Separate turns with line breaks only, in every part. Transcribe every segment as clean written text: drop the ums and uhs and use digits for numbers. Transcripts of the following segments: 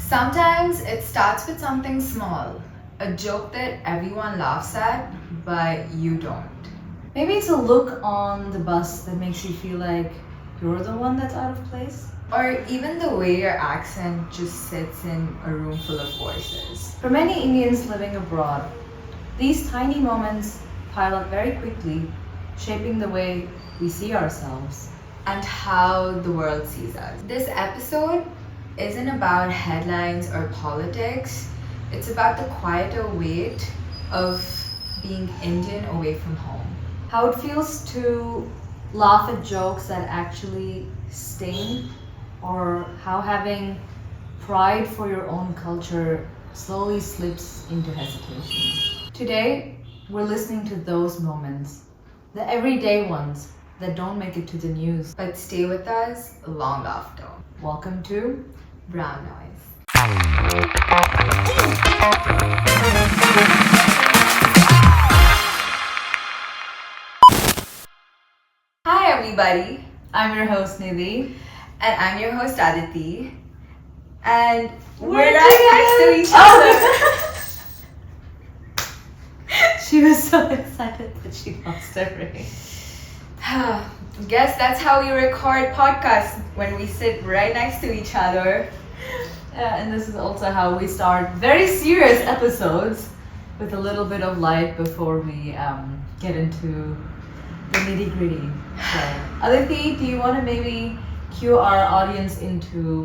Sometimes it starts with something small, a joke that everyone laughs at, but you don't.
Maybe it's a look on the bus that makes you feel like you're the one that's out of place.
Or even the way your accent just sits in a room full of voices.
For many Indians living abroad, these tiny moments pile up very quickly, shaping the way we see ourselves.
And how the world sees us. This episode isn't about headlines or politics. It's about the quieter weight of being Indian away from home.
How it feels to laugh at jokes that actually sting, or how having pride for your own culture slowly slips into hesitation. Today, we're listening to those moments, the everyday ones that don't make it to the news,
but stay with us long after.
Welcome to
Brown Noise. Hi everybody,
I'm your host Nidhi.
and I'm your host Aditi, and we're right next to each other.
She was so excited that she lost her ring.
Guess that's how we record podcasts, when we sit right next to each other.
And this is also how we start very serious episodes with a little bit of light before we get into the nitty gritty. So, Aditi, do you want to maybe cue our audience into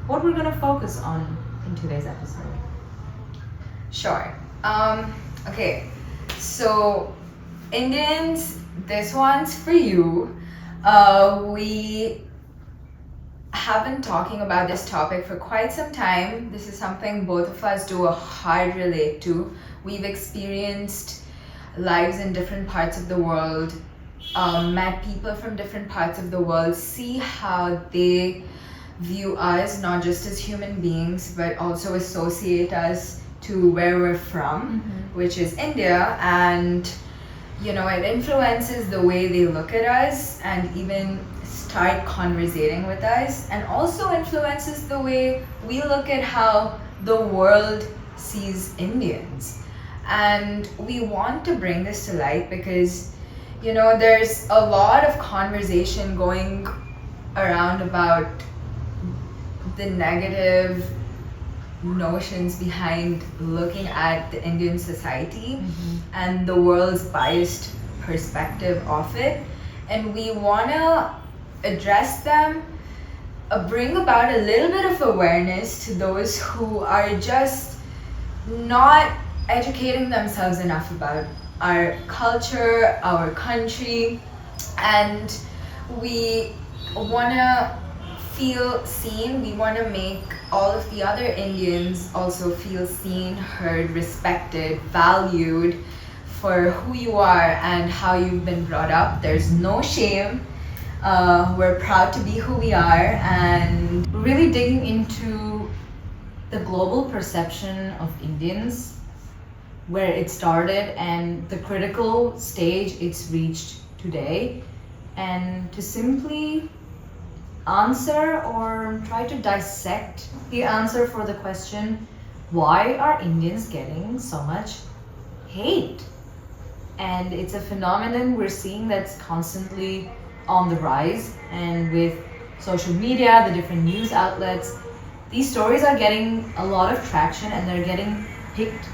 what we're going to focus on in today's episode?
Sure. Okay, so Indians, this one's for you. We have been talking about this topic for quite some time. This is something both of us do a hard relate to. We've experienced lives in different parts of the world, met people from different parts of the world, see how they view us, not just as human beings, but also associate us to where we're from, which is India. And you know, it influences the way they look at us and even start conversating with us, and also influences the way we look at how the world sees Indians. And we want to bring this to light because, you know, there's a lot of conversation going around about the negative notions behind looking at the Indian society and the world's biased perspective of it. And we want to address them, bring about a little bit of awareness to those who are just not educating themselves enough about our culture, our country, and we want to feel seen. We want to make all of the other Indians also feel seen, heard, respected, valued for who you are and how you've been brought up. There's no shame. We're proud to be who we are, and
really digging into the global perception of Indians, where it started and the critical stage it's reached today, and to simply answer or try to dissect the answer for the question, why are Indians getting so much hate? And it's a phenomenon we're seeing that's constantly on the rise, and with social media, the different news outlets, these stories are getting a lot of traction and they're getting picked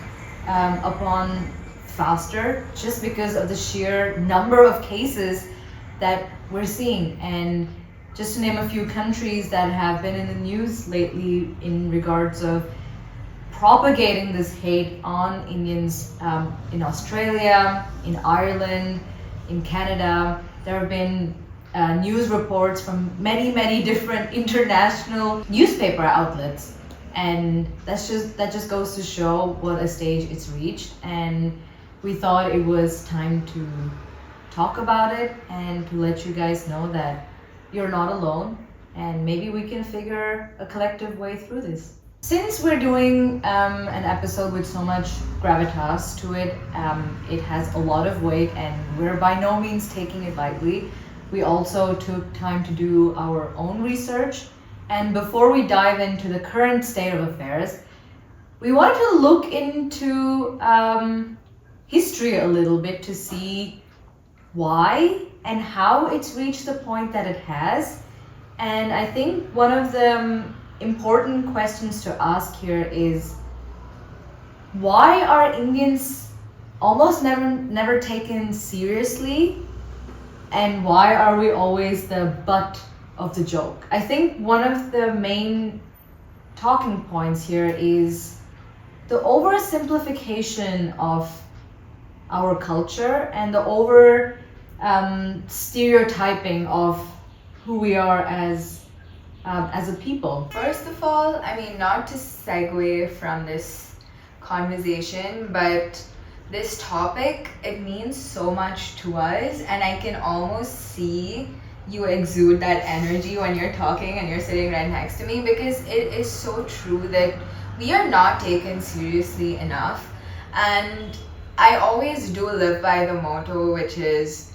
upon faster just because of the sheer number of cases that we're seeing. And just to name a few countries that have been in the news lately in regards of propagating this hate on Indians, in Australia, in Ireland, in Canada, there have been news reports from many different international newspaper outlets, and that just goes to show what a stage it's reached. And we thought it was time to talk about it and to let you guys know that you're not alone, and maybe we can figure a collective way through this. Since we're doing an episode with so much gravitas to it, it has a lot of weight and we're by no means taking it lightly. We also took time to do our own research And before we dive into the current state of affairs, we wanted to look into history a little bit to see why and how it's reached the point that it has. And I think one of the important questions to ask here is, why are Indians almost never taken seriously, and why are we always the butt of the joke? I think one of the main talking points here is the oversimplification of our culture and the over stereotyping of who we are as a people.
First of all, I mean, not to segue from this conversation, but this topic, it means so much to us, and I can almost see you exude that energy when you're talking and you're sitting right next to me, because it is so true that we are not taken seriously enough. And I always do live by the motto, which is,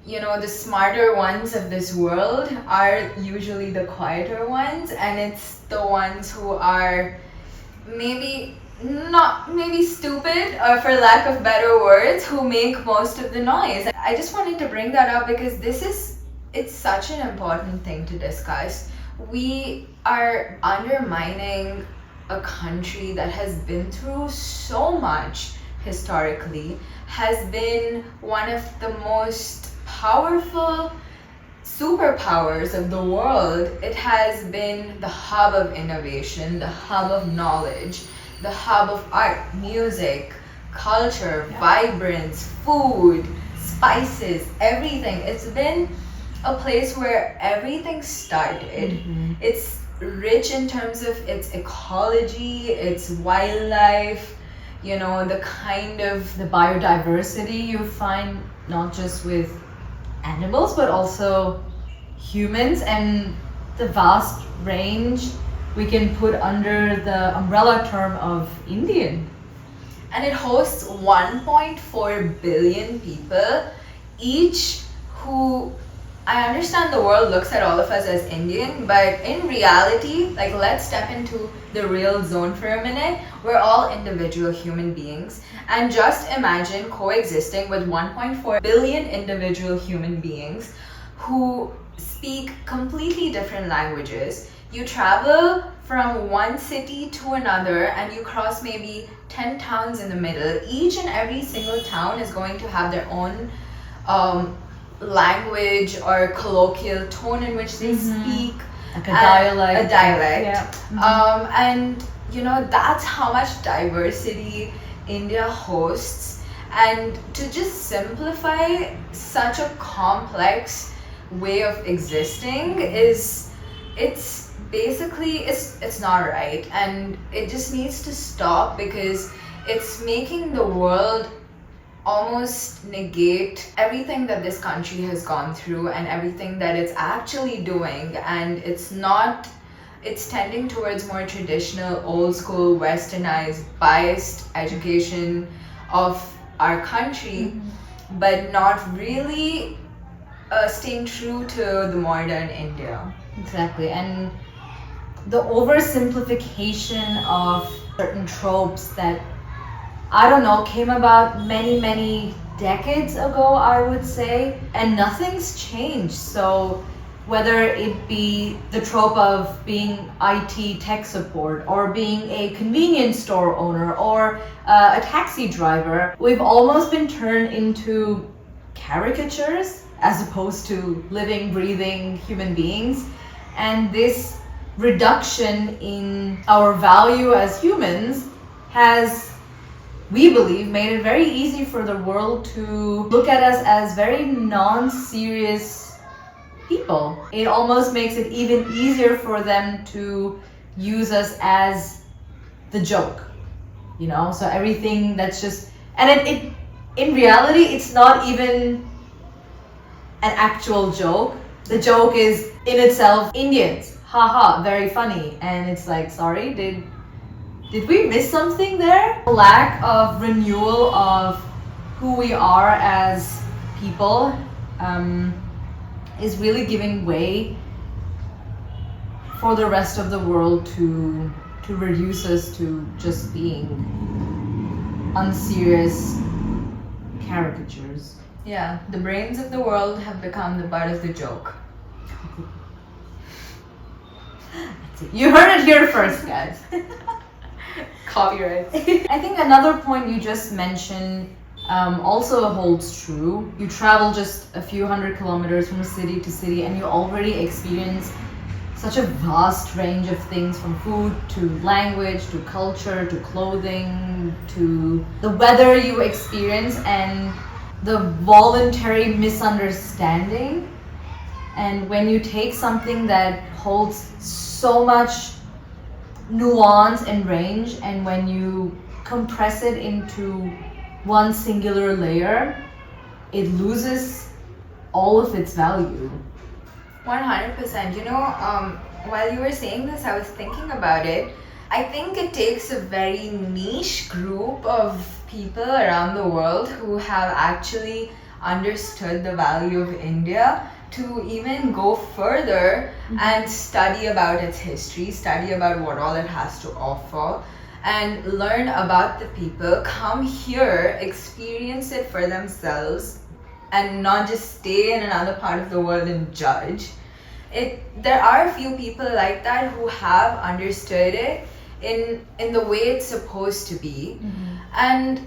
you know, the smarter ones of this world are usually the quieter ones, and it's the ones who are maybe stupid, or for lack of better words, who make most of the noise. I just wanted to bring that up because it's such an important thing to discuss. We are undermining a country that has been through so much historically, has been one of the most powerful superpowers of the world. It has been the hub of innovation, the hub of knowledge, the hub of art, music, culture, vibrance, food, spices, everything. It's been a place where everything started. It's rich in terms of its ecology, its wildlife, you know, the kind of
the biodiversity you find not just with animals but also humans, and the vast range we can put under the umbrella term of Indian.
And it hosts 1.4 billion people, each who, I understand the world looks at all of us as Indian, but in reality, like, let's step into the real zone for a minute. We're all individual human beings, and just imagine coexisting with 1.4 billion individual human beings who speak completely different languages. You travel from one city to another and you cross maybe 10 towns in the middle. Each and every single town is going to have their own language or colloquial tone in which they speak,
like a dialect.
Yeah. And you know, that's how much diversity India hosts. And to just simplify such a complex way of existing it's not right, and it just needs to stop, because it's making the world almost negate everything that this country has gone through and everything that it's actually doing. And it's tending towards more traditional, old school, westernized, biased education of our country, but not really staying true to the modern India.
Exactly. And the oversimplification of certain tropes that, I don't know, came about many decades ago, I would say, and nothing's changed. So whether it be the trope of being IT tech support, or being a convenience store owner, or a taxi driver, we've almost been turned into caricatures as opposed to living, breathing human beings. And this reduction in our value as humans has, we believe, made it very easy for the world to look at us as very non-serious people. It almost makes it even easier for them to use us as the joke, you know? So everything that's just, and it in reality, it's not even an actual joke. The joke is in itself Indians, haha, very funny. And it's like, sorry, did we miss something there? Lack of renewal of who we are as people is really giving way for the rest of the world to reduce us to just being unserious caricatures.
Yeah, the brains of the world have become the butt of the joke.
You heard it here first, guys.
Copyright.
I think another point you just mentioned also holds true. You travel just a few hundred kilometers from city to city and you already experience such a vast range of things, from food to language to culture to clothing to the weather you experience and the voluntary misunderstanding. And when you take something that holds so much nuance and range, and when you compress it into one singular layer, it loses all of its value.
100%. You know, while you were saying this, I was thinking about it. I think it takes a very niche group of people around the world who have actually understood the value of India to even go further and study about its history, study about what all it has to offer, and learn about the people, come here, experience it for themselves, and not just stay in another part of the world and judge. There are a few people like that who have understood it in the way it's supposed to be. And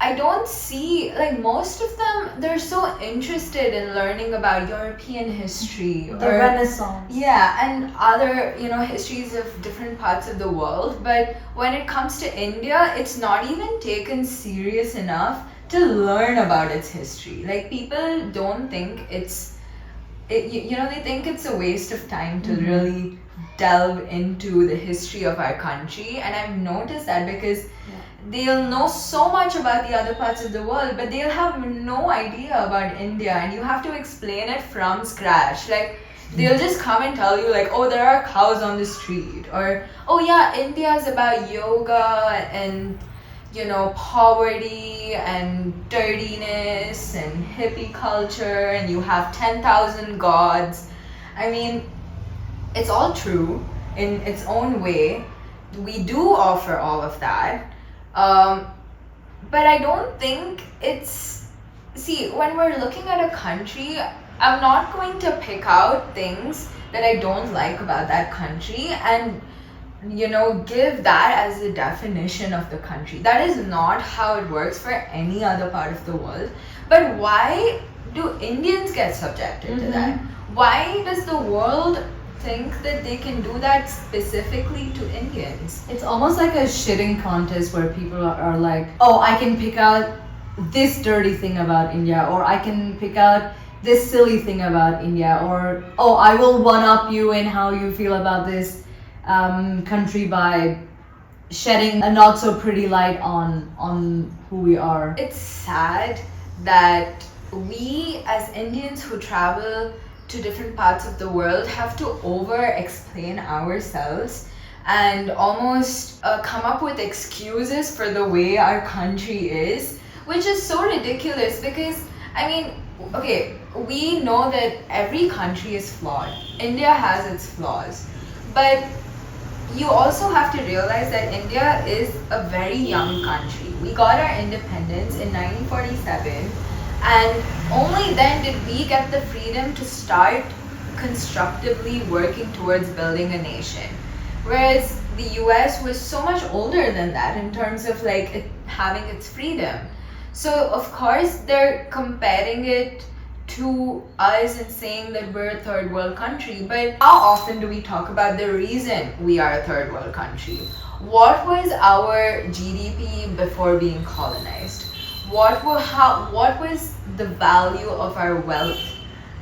I don't see, like, most of them, they're so interested in learning about European history.
The Renaissance.
Yeah, and other, histories of different parts of the world. But when it comes to India, it's not even taken serious enough to learn about its history. Like, people don't think they think it's a waste of time to really delve into the history of our country. And I've noticed that because they'll know so much about the other parts of the world, but they'll have no idea about India, and you have to explain it from scratch. Like, they'll just come and tell you, like, oh, there are cows on the street, or, oh yeah, India is about yoga and poverty and dirtiness and hippie culture, and you have 10,000 gods. I mean, it's all true in its own way. We do offer all of that. But I don't think when we're looking at a country, I'm not going to pick out things that I don't like about that country and give that as the definition of the country. That is not how it works for any other part of the world. But why do Indians get subjected to that? Why does the world think that they can do that specifically to Indians?
It's almost like a shitting contest where people are like, oh, I can pick out this dirty thing about India, or I can pick out this silly thing about India, or, oh, I will one-up you in how you feel about this country by shedding a not so pretty light on who we are.
It's sad that we as Indians who travel to different parts of the world have to over-explain ourselves and almost come up with excuses for the way our country is, which is so ridiculous because, I mean, okay, we know that every country is flawed. India has its flaws. But you also have to realize that India is a very young country. We got our independence in 1947, and only then did we get the freedom to start constructively working towards building a nation. Whereas the US was so much older than that in terms of having its freedom. So of course they're comparing it to us and saying that we're a third world country, but how often do we talk about the reason we are a third world country? What was our GDP before being colonized? What was the value of our wealth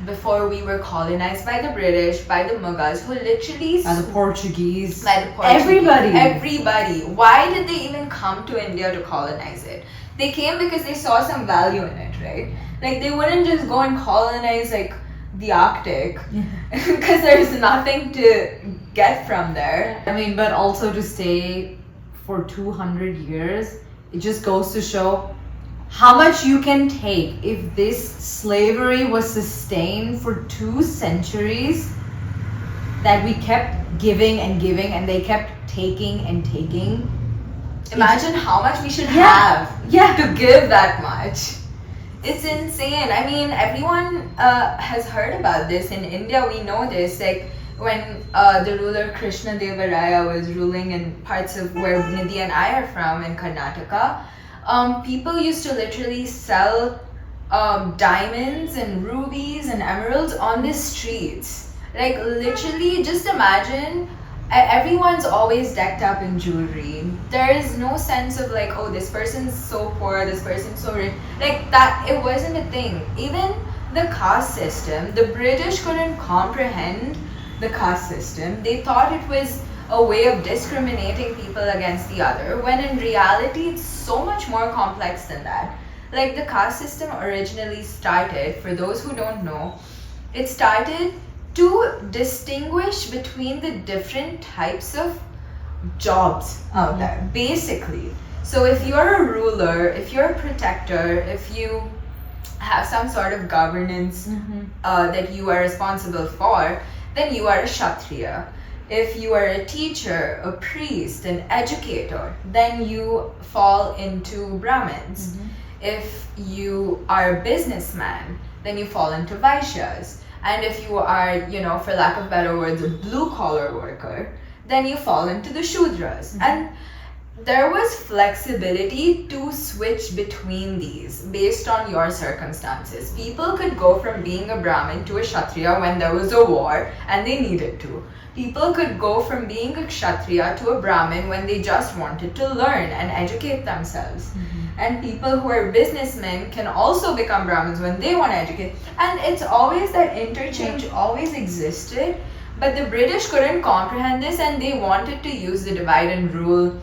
before we were colonized by the British, by the Mughals, who literally...
By the Portuguese.
Everybody. Why did they even come to India to colonize it? They came because they saw some value in it, right? Like, they wouldn't just go and colonize, the Arctic, because there's nothing to get from there.
I mean, but also to stay for 200 years, it just goes to show how much you can take. If this slavery was sustained for 2 centuries, that we kept giving and giving, and they kept taking and taking.
Imagine how much we should
Yeah.
have to give that much. It's insane. I mean, everyone has heard about this. In India, we know this. Like, when the ruler Krishna Deva Raya was ruling in parts of where Nidhi and I are from in Karnataka, people used to literally sell diamonds and rubies and emeralds on the streets. Like, literally, just imagine, everyone's always decked up in jewelry. There is no sense of like, oh, this person's so poor, this person's so rich. Like that, it wasn't a thing. Even the caste system, the British couldn't comprehend the caste system. They thought it was a way of discriminating people against the other, when in reality, it's so much more complex than that. Like, the caste system originally started, for those who don't know, it started to distinguish between the different types of jobs out there, basically. So if you're a ruler, if you're a protector, if you have some sort of governance that you are responsible for, then you are a Kshatriya. If you are a teacher, a priest, an educator, then you fall into Brahmins. If you are a businessman, then you fall into Vaishyas. And if you are, for lack of better words, a blue-collar worker, then you fall into the Shudras. And there was flexibility to switch between these based on your circumstances. People could go from being a Brahmin to a Kshatriya when there was a war and they needed to. People could go from being a Kshatriya to a Brahmin when they just wanted to learn and educate themselves. And people who are businessmen can also become Brahmins when they want to educate. And it's always that interchange always existed, but the British couldn't comprehend this and they wanted to use the divide and rule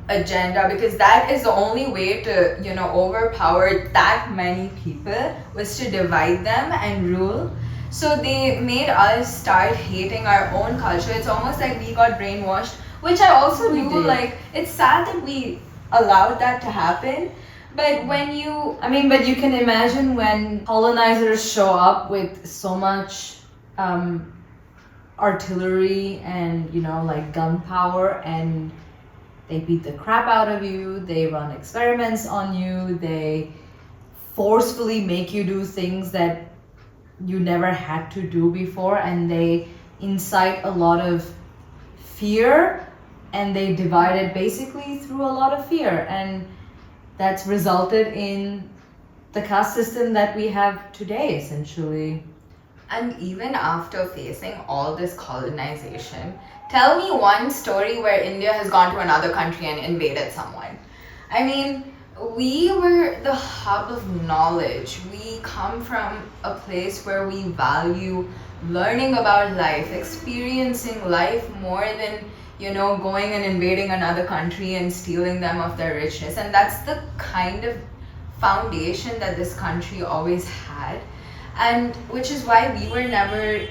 agenda, because that is the only way to, overpower that many people, was to divide them and rule. So they made us start hating our own culture. It's almost like we got brainwashed, which I also do. Like, it's sad that we allowed that to happen, but when you
but you can imagine when colonizers show up with so much artillery and like gunpowder, and they beat the crap out of you, they run experiments on you, they forcefully make you do things that you never had to do before, and they incite a lot of fear, and they divide it basically through a lot of fear, and that's resulted in the caste system that we have today, essentially.
And even after facing all this colonization, tell me one story where India has gone to another country and invaded someone. I mean, we were the hub of knowledge. We come from a place where we value learning about life, experiencing life more than going and invading another country and stealing them of their richness. And that's the kind of foundation that this country always had. And which is why we were never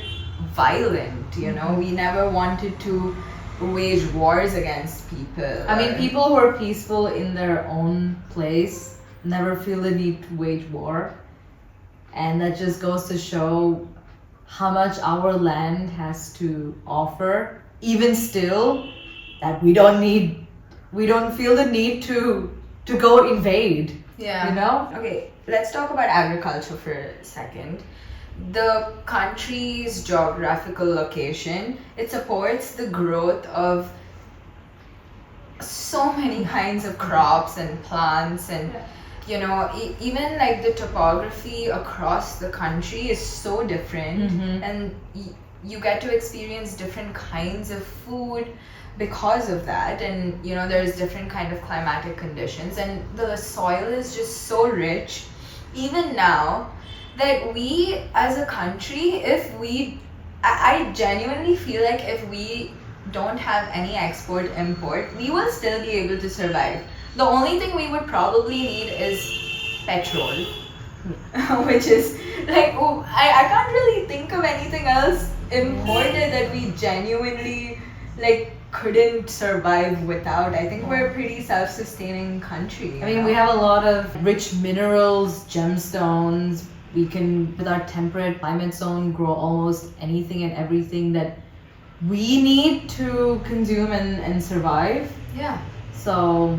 violent, we never wanted to wage wars against people.
People who are peaceful in their own place never feel the need to wage war. And that just goes to show how much our land has to offer. Even still, that we don't feel the need to go invade.
Yeah. Okay, let's talk about agriculture for a second. The country's geographical location, it supports the growth of so many kinds of crops and plants, and even like the topography across the country is so different, and you get to experience different kinds of food because of that, and there's different kind of climatic conditions, and the soil is just so rich even now that we as a country, I genuinely feel like if we don't have any export import, we will still be able to survive. The only thing we would probably need is petrol, which is like, I can't really think of anything else imported that we genuinely like couldn't survive without. I think we're a pretty self-sustaining country.
We have a lot of rich minerals, gemstones, We can, with our temperate climate zone, grow almost anything and everything that we need to consume and survive.
Yeah.
So,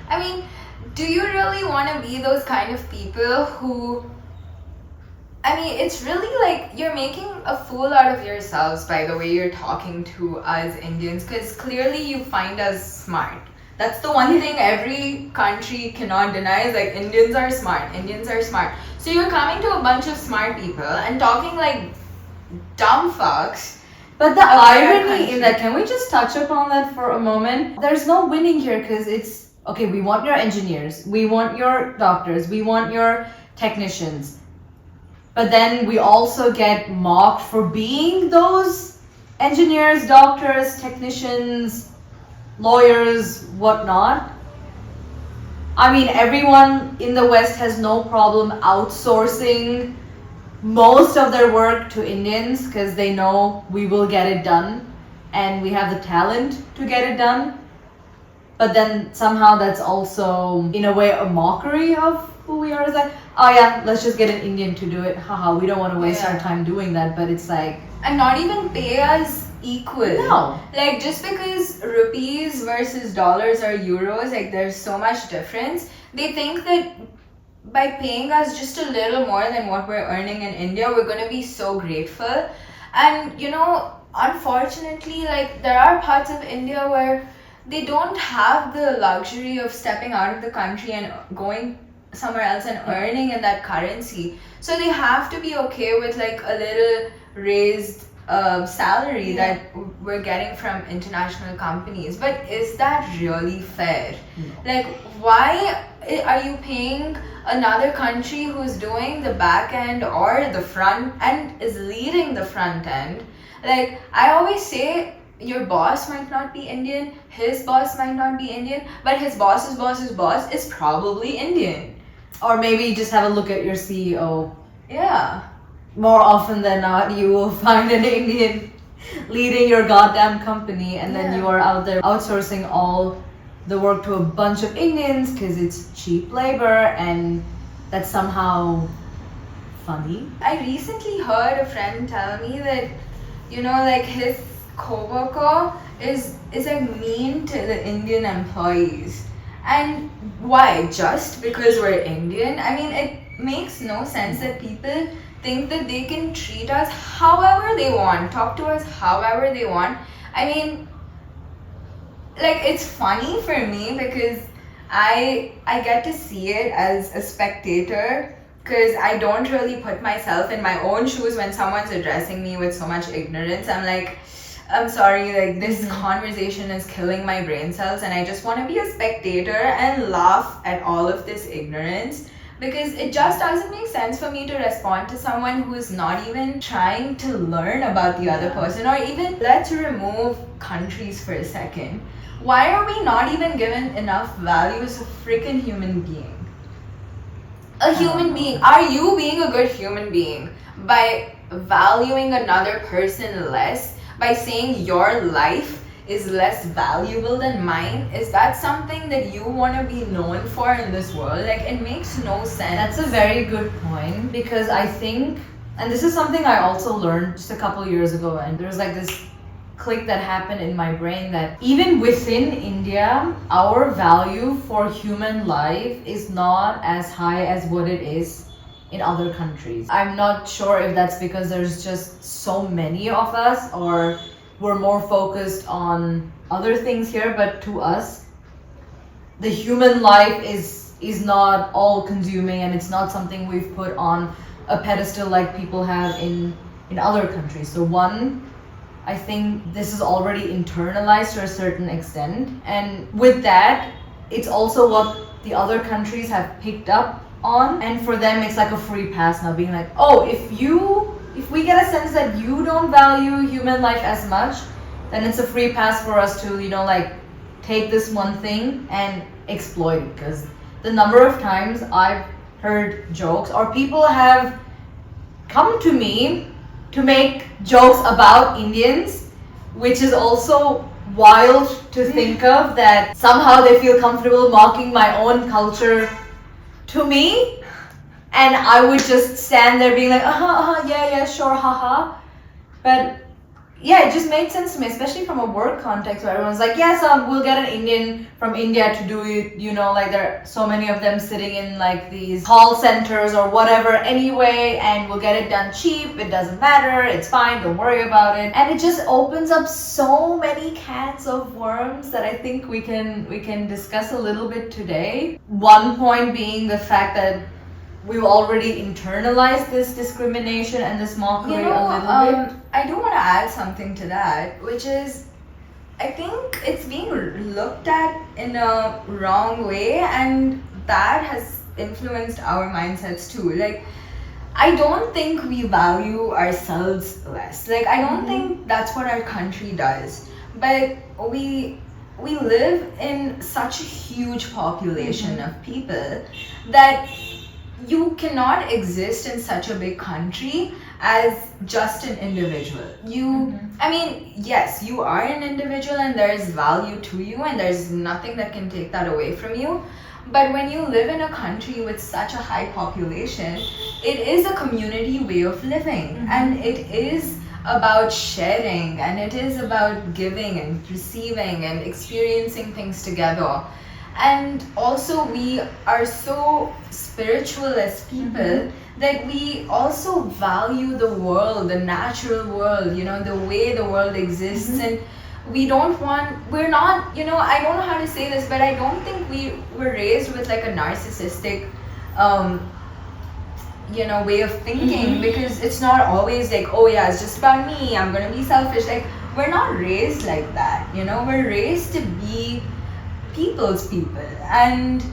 I mean, do you really want to be those kind of people who, I mean, it's really like you're making a fool out of yourselves by the way you're talking to us Indians, because clearly you find us smart. That's the one thing every country cannot deny is like Indians are smart. Indians are smart. So you're coming to a bunch of smart people and talking like dumb fucks.
But the irony in that, can we just touch upon that for a moment? There's no winning here because it's, okay, we want your engineers, we want your doctors, we want your technicians. But then we also get mocked for being those engineers, doctors, technicians, lawyers, whatnot. I mean, everyone in the West has no problem outsourcing most of their work to Indians because they know we will get it done and we have the talent to get it done. But then somehow that's also, in a way, a mockery of who we are. It's like, oh yeah, let's just get an Indian to do it. Haha, we don't want to waste our time doing that. But it's like...
And not even pay us equal.
No.
Like, just because rupees versus dollars or euros, like there's so much difference, they think that by paying us just a little more than what we're earning in India, we're going to be so grateful. And you know, unfortunately, like there are parts of India where they don't have the luxury of stepping out of the country and going somewhere else and earning in that currency. So they have to be okay with like a little raised salary that we're getting from international companies. But is that really fair? No. Like, why are you paying another country who's doing the back end or the front end is leading the front end? Like, I always say, your boss might not be Indian, his boss might not be Indian, but his boss's boss's boss is probably Indian.
Or maybe just have a look at your CEO.
Yeah.
More often than not, you will find an Indian leading your goddamn company, and then you are out there outsourcing all the work to a bunch of Indians because it's cheap labor, and that's somehow funny.
I recently heard a friend tell me that, you know, like his coworker is like mean to the Indian employees. And why? Just because we're Indian? I mean, it makes no sense that people think that they can treat us however they want, talk to us however they want. I mean, like, it's funny for me because I get to see it as a spectator, because I don't really put myself in my own shoes when someone's addressing me with so much ignorance. I'm like, I'm sorry, like this conversation is killing my brain cells, and I just want to be a spectator and laugh at all of this ignorance, because it just doesn't make sense for me to respond to someone who is not even trying to learn about the other person. Or even, let's remove countries for a second. Why are we not even given enough value as a freaking human being? A human being. Are you being a good human being by valuing another person less? By saying your life is less valuable than mine? Is that something that you want to be known for in this world? Like, it makes no sense.
That's a very good point, because I think, and this is something I also learned just a couple years ago, and there's like this click that happened in my brain that even within India, our value for human life is not as high as what it is in other countries. I'm not sure if that's because there's just so many of us, or we're more focused on other things here, but to us, the human life is not all consuming, and it's not something we've put on a pedestal like people have in other countries. So one, I think this is already internalized to a certain extent, and with that, it's also what the other countries have picked up on, and for them it's like a free pass now, being like, oh, if we get a sense that you don't value human life as much, then it's a free pass for us to, you know, like take this one thing and exploit it. Because the number of times I've heard jokes, or people have come to me to make jokes about Indians, which is also wild to think of, that somehow they feel comfortable mocking my own culture to me. And I would just stand there being like, yeah, sure, haha. But yeah, it just made sense to me, especially from a work context where everyone's like, yes, we'll get an Indian from India to do it, like there are so many of them sitting in like these call centers or whatever anyway, and we'll get it done cheap, it doesn't matter, it's fine, don't worry about it. And it just opens up so many cans of worms that I think we can discuss a little bit today. One point being the fact that we've already internalized this discrimination and this mockery a little bit.
I do want to add something to that, which is, I think it's being looked at in a wrong way, and that has influenced our mindsets too. Like, I don't think we value ourselves less. Like, I don't think that's what our country does. But we live in such a huge population of people that you cannot exist in such a big country as just an individual. I mean, yes, you are an individual and there's value to you and there's nothing that can take that away from you. But when you live in a country with such a high population, it is a community way of living, and it is about sharing, and it is about giving and receiving and experiencing things together. And also, we are so spiritual as people that we also value the world, the natural world, the way the world exists. And we're not, I don't know how to say this, but I don't think we were raised with like a narcissistic, way of thinking, because it's not always like, oh yeah, it's just about me, I'm gonna be selfish. Like, we're not raised like that, we're raised to be people's people, and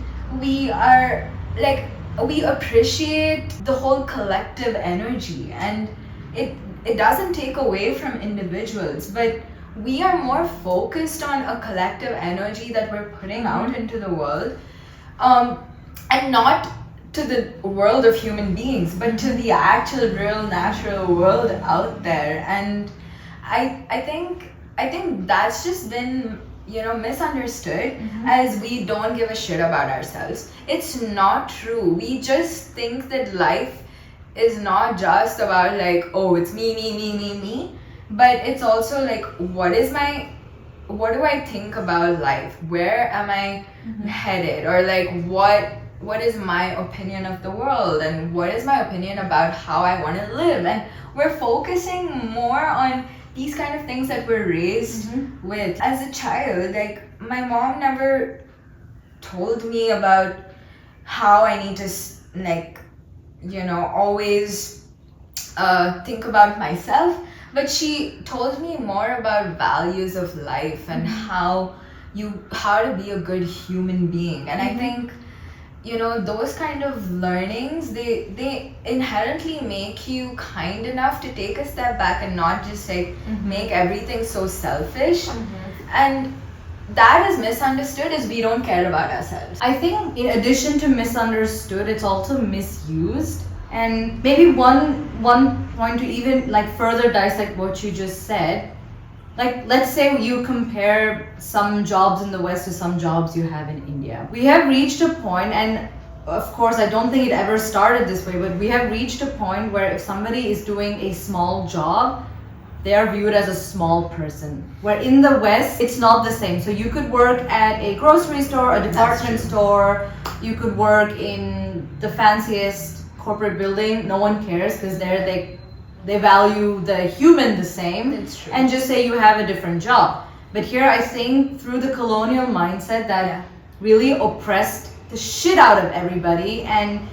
we are like, we appreciate the whole collective energy, and it doesn't take away from individuals, but we are more focused on a collective energy that we're putting out into the world, and not to the world of human beings, but to the actual real natural world out there. And I think that's just been misunderstood as we don't give a shit about ourselves. It's not true. We just think that life is not just about like, oh, it's me, but it's also like, what do I think about life? Where am I headed? Or like, what is my opinion of the world, and what is my opinion about how I want to live? And we're focusing more on these kind of things that we're raised with. As a child, like, my mom never told me about how I need to like, always think about myself, but she told me more about values of life and how to be a good human being. And I think those kind of learnings, they inherently make you kind enough to take a step back and not just like make everything so selfish. And that is misunderstood as we don't care about ourselves.
I think in addition to misunderstood, it's also misused. And maybe one point to even like further dissect what you just said, like, let's say you compare some jobs in the West to some jobs you have in India. We have reached a point, and of course I don't think it ever started this way, but we have reached a point where if somebody is doing a small job, they are viewed as a small person. Where in the West, it's not the same. So you could work at a grocery store, a department store, you could work in the fanciest corporate building, no one cares, because they value the human the same.
It's true.
And just say you have a different job. But here I think through the colonial mindset that really oppressed the shit out of everybody and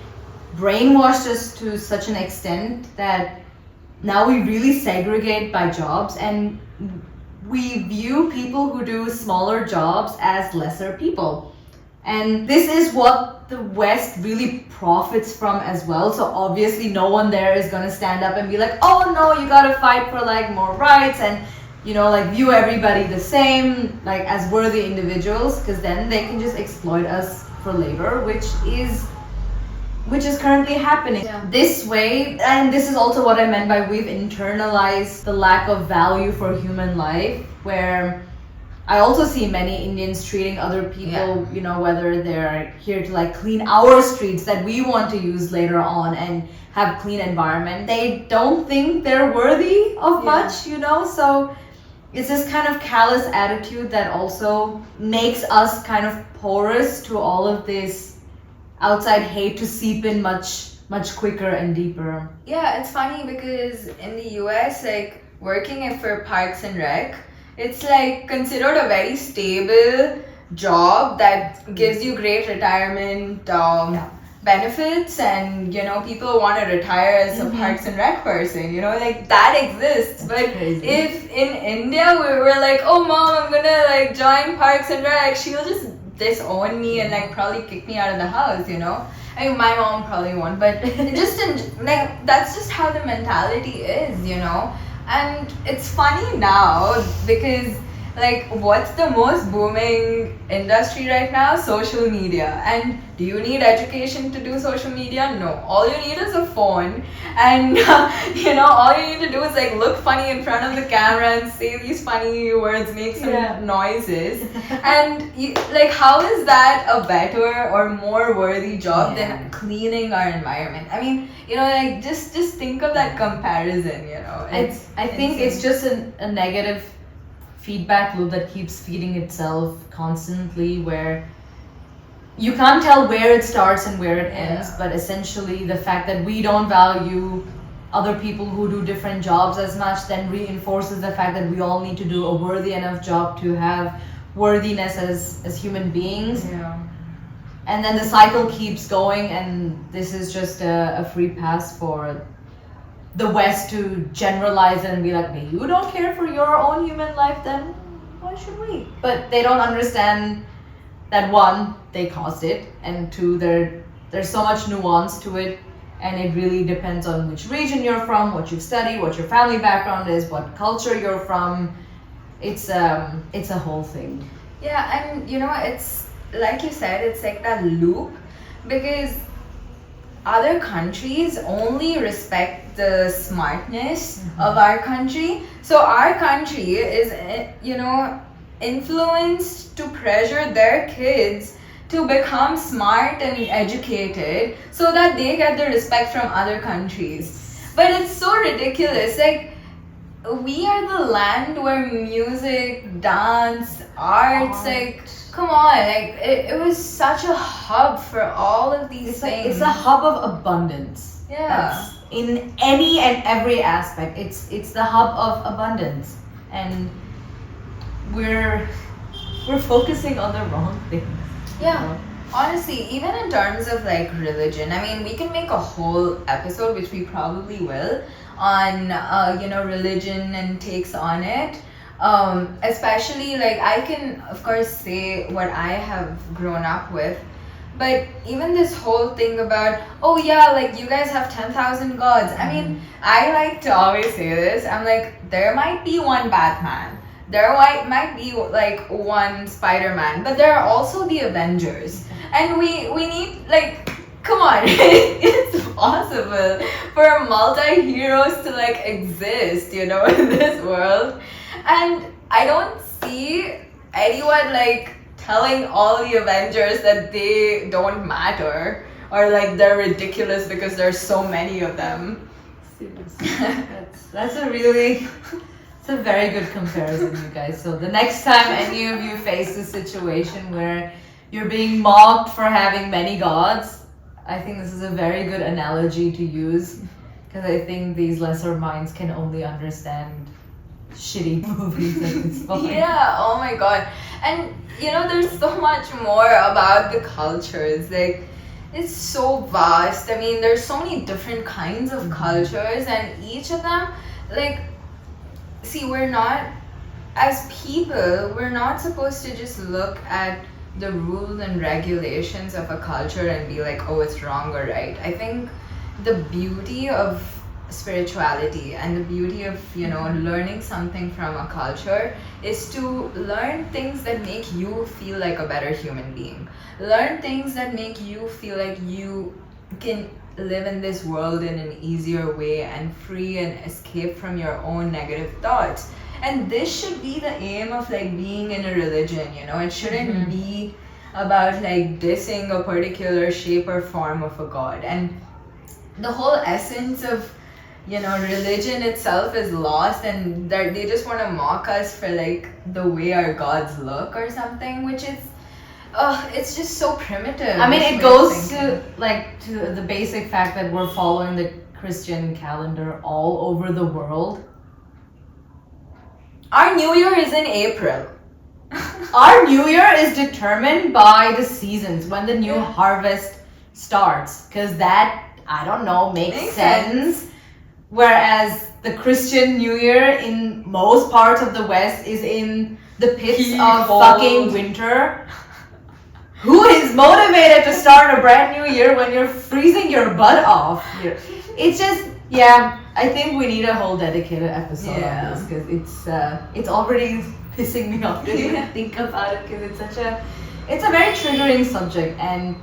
brainwashed us to such an extent that now we really segregate by jobs, and we view people who do smaller jobs as lesser people. And this is what the West really profits from as well. So obviously no one there is going to stand up and be like, oh no, you got to fight for like more rights and like view everybody the same, like as worthy individuals, because then they can just exploit us for labor, which is currently happening this way. And this is also what I meant by we've internalized the lack of value for human life, where I also see many Indians treating other people,
Yeah.
you know, whether they're here to like clean our streets that we want to use later on and have clean environment. They don't think they're worthy of much, you know, so it's this kind of callous attitude that also makes us kind of porous to all of this outside hate to seep in much quicker and deeper.
Yeah, it's funny because in the US, like working for Parks and Rec, it's like considered a very stable job that gives you great retirement benefits, and you know people want to retire as a Parks and Rec person. You know, like that exists. But
crazy.
if in India we were like, oh mom, I'm gonna like join Parks and Rec, she'll just disown me and like probably kick me out of the house. You know. I mean, my mom probably won't, but just like that's just how the mentality is, you know. And it's funny now because like what's the most booming industry right now? Social media. And do you need education to do social media? No. All you need is a phone, and you know, all you need to do is like look funny in front of the camera and say these funny words, make some noises. And you, like, how is that a better or more worthy job than cleaning our environment? I mean, you know, like just think of that comparison. You know,
I think it's just a negative feedback loop that keeps feeding itself constantly, where you can't tell where it starts and where it ends, but essentially the fact that we don't value other people who do different jobs as much then reinforces the fact that we all need to do a worthy enough job to have worthiness as human beings. And then the cycle keeps going, and this is just a free pass for the West to generalize and be like, hey, you don't care for your own human life, then why should we? But they don't understand that one, they caused it, and two, there's so much nuance to it, and it really depends on which region you're from, what you've studied, what your family background is, what culture you're from. It's a whole thing.
Yeah, and you know, it's like you said, it's like that loop, because other countries only respect the smartness of our country. So our country is, you know, influenced to pressure their kids to become smart and educated so that they get the respect from other countries. But it's so ridiculous. Like, we are the land where music, dance, arts, like, come on, like it was such a hub for all of these things.
It's a hub of abundance. That's in any and every aspect. It's the hub of abundance, and we're focusing on the wrong things.
Honestly, even in terms of like religion, I mean, we can make a whole episode, which we probably will, on you know, religion and takes on it. Especially like I can of course say what I have grown up with, but even this whole thing about, oh yeah, like you guys have 10,000 gods. I mean, I like to always say this. I'm like, there might be one Batman, there might be like one Spider-Man, but there are also the Avengers, and we need, like, come on, it's possible for multi-heroes to like exist, you know, in this world. And I don't see anyone like telling all the Avengers that they don't matter, or like they're ridiculous because there's so many of them.
Seriously, that's it's a very good comparison, you guys. So the next time any of you face a situation where you're being mocked for having many gods, I think this is a very good analogy to use, because I think these lesser minds can only understand shitty movies at this point.
Yeah, oh my god. And you know, there's so much more about the cultures. Like, it's so vast. I mean, there's so many different kinds of cultures, and each of them, like, see, we're not, as people, we're not supposed to just look at the rules and regulations of a culture and be like, oh, it's wrong or right. I think the beauty of spirituality and the beauty of, you know, learning something from a culture is to learn things that make you feel like a better human being. Learn things that make you feel like you can live in this world in an easier way and free and escape from your own negative thoughts. And this should be the aim of like being in a religion, you know. It shouldn't be about like dissing a particular shape or form of a god. And the whole essence of, you know, religion itself is lost, and they just want to mock us for like the way our gods look or something, which is it's just so primitive.
I mean, it goes to the basic fact that we're following the Christian calendar all over the world.
Our New Year is in April.
Our New Year is determined by the seasons, when the new harvest starts, because that, I don't know, makes sense. Whereas the Christian New Year in most parts of the West is in the pits of fucking winter. Who is motivated to start a brand new year when you're freezing your butt off? It's just, yeah, I think we need a whole dedicated episode on this, because it's already pissing me off to even think about it, because it's a very triggering subject, and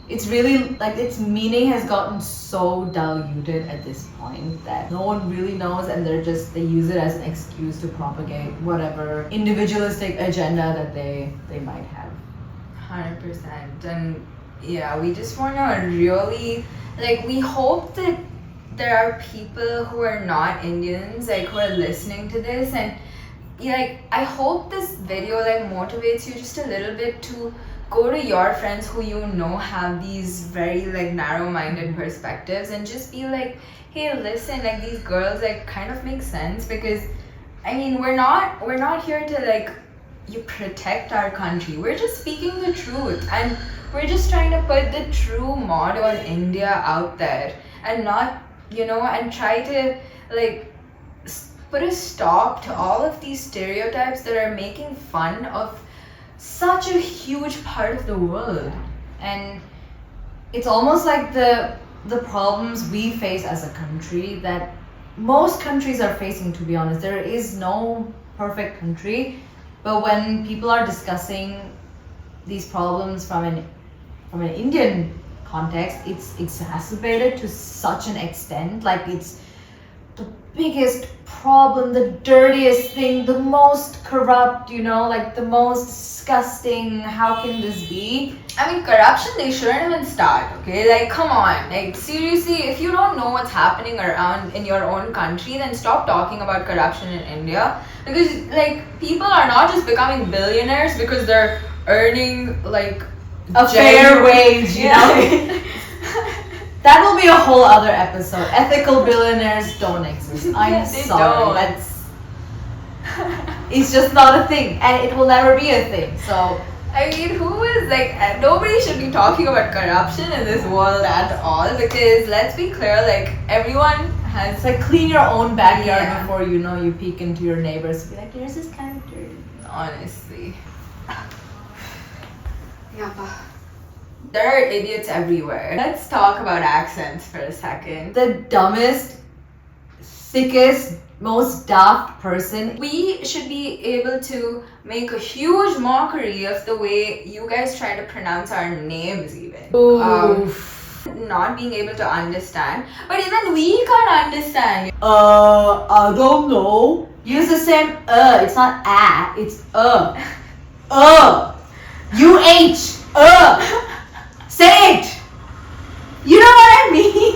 it's really like its meaning has gotten so diluted at this point that no one really knows, and they use it as an excuse to propagate whatever individualistic agenda that they might have.
100%. And yeah, we just want to really, like, we hope that there are people who are not Indians, like, who are listening to this, and like, I hope this video like motivates you just a little bit to go to your friends who you know have these very like narrow-minded perspectives, and just be like, hey, listen, like, these girls like kind of make sense, because I mean, we're not here to like you protect our country. We're just speaking the truth, and we're just trying to put the true modern India out there, and not, you know, and try to like put a stop to all of these stereotypes that are making fun of such a huge part of the world.
And it's almost like the problems we face as a country that most countries are facing, to be honest. There is no perfect country, but when people are discussing these problems from an Indian context, it's exacerbated to such an extent. Like, it's the biggest problem, the dirtiest thing, the most corrupt, you know, like the most disgusting. How can this be?
I mean, corruption, they shouldn't even start, okay? Like, come on. Like, seriously, if you don't know what's happening around in your own country, then stop talking about corruption in India. Because, like, people are not just becoming billionaires because they're earning, like,
a fair wage, you know? That will be a whole other episode. Ethical billionaires don't exist. I'm sorry. It's just not a thing, and it will never be a thing. So,
I mean, who is like, nobody should be talking about corruption in this world at all, because let's be clear, like, everyone has,
like, clean your own backyard before you peek into your neighbors. Be like, there's this kind of dirty.
Honestly. There are idiots everywhere. Let's talk about accents for a second.
The dumbest, sickest, most daft person.
We should be able to make a huge mockery of the way you guys try to pronounce our names even. Not being able to understand. But even we can't understand.
I don't know. Use the same it's not a, it's UH. Say it! You know what I mean?